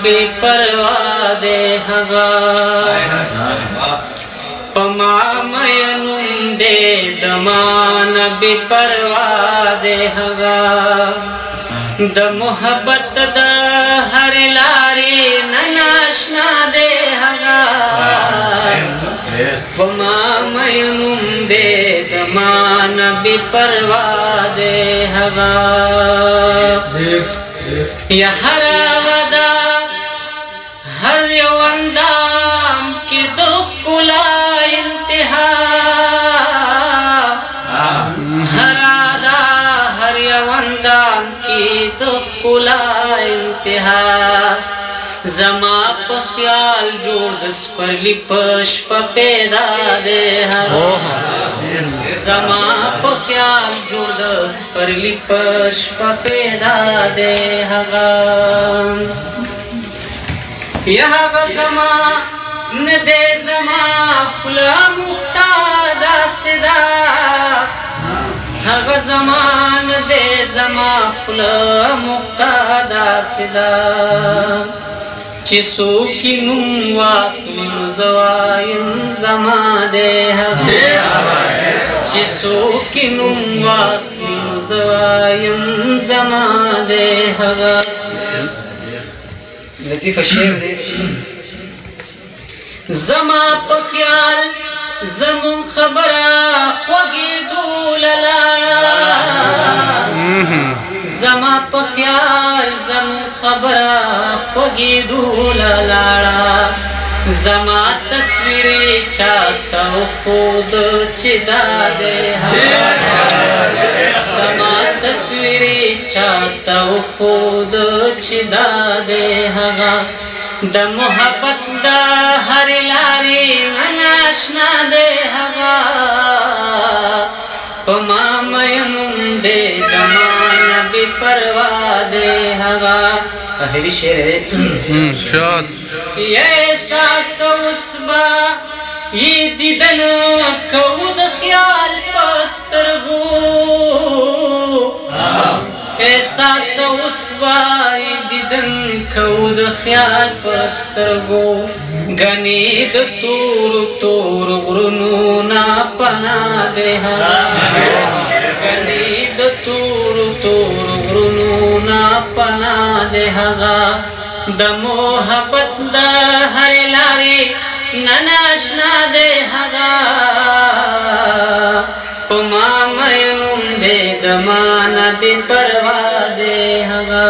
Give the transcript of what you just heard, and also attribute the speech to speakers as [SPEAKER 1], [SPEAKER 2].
[SPEAKER 1] بے پروا دے هغه پما مینم دے دمان بے پروا دے هغه د محبت د هر لارې نن آشنا دے هغه پما مینم دے دمان بے پروا دے هغه یا هر غدا هر یو اندام کی د ښکلا انتها هر غدا هر یو اندام کی د ښکلا انتها زما په خیال جوړ د سپرلی په شپه پیدا دی هغه زما په خیال جوړ د سپرلی په شپه پیدا دی هغه یا هغه زما نه دی زما خوله مخته داسې ده هغه زما نه دی زما خوله مخته داسې ده چې څوک یې نوم واخلي نو زه وایم زما دی هغه چې څوک یې نوم واخلي نو زه وایم زما دی هغه لطیفه شعر دی زما په خیال زمون خبره خوږېدو لاړه زما په خیال زمون خبره خوږېدو لاړه زما تصویر چاته وښود چې دا دی زما تصویر چاته وښود چې دا دی هغه د محبت د هرې لارې نن آشنا دی هغه په ما مینم دی د ما نه بې پروا دی هغه آخري شعر دی یا احساس اوس به یې دیدن کوو د خیال په سترګو احساس اوس به یې دیدن کوو د خیال په سترګو ګنې د تورو تورو غرونو نه پناه دی هغه ګنې د تورو تورو غرونو نه پناه دی هغه د محبت د هرې لارې نن آشنا دی هغه په ما مینم دی د ما نه بې پروا دی هغه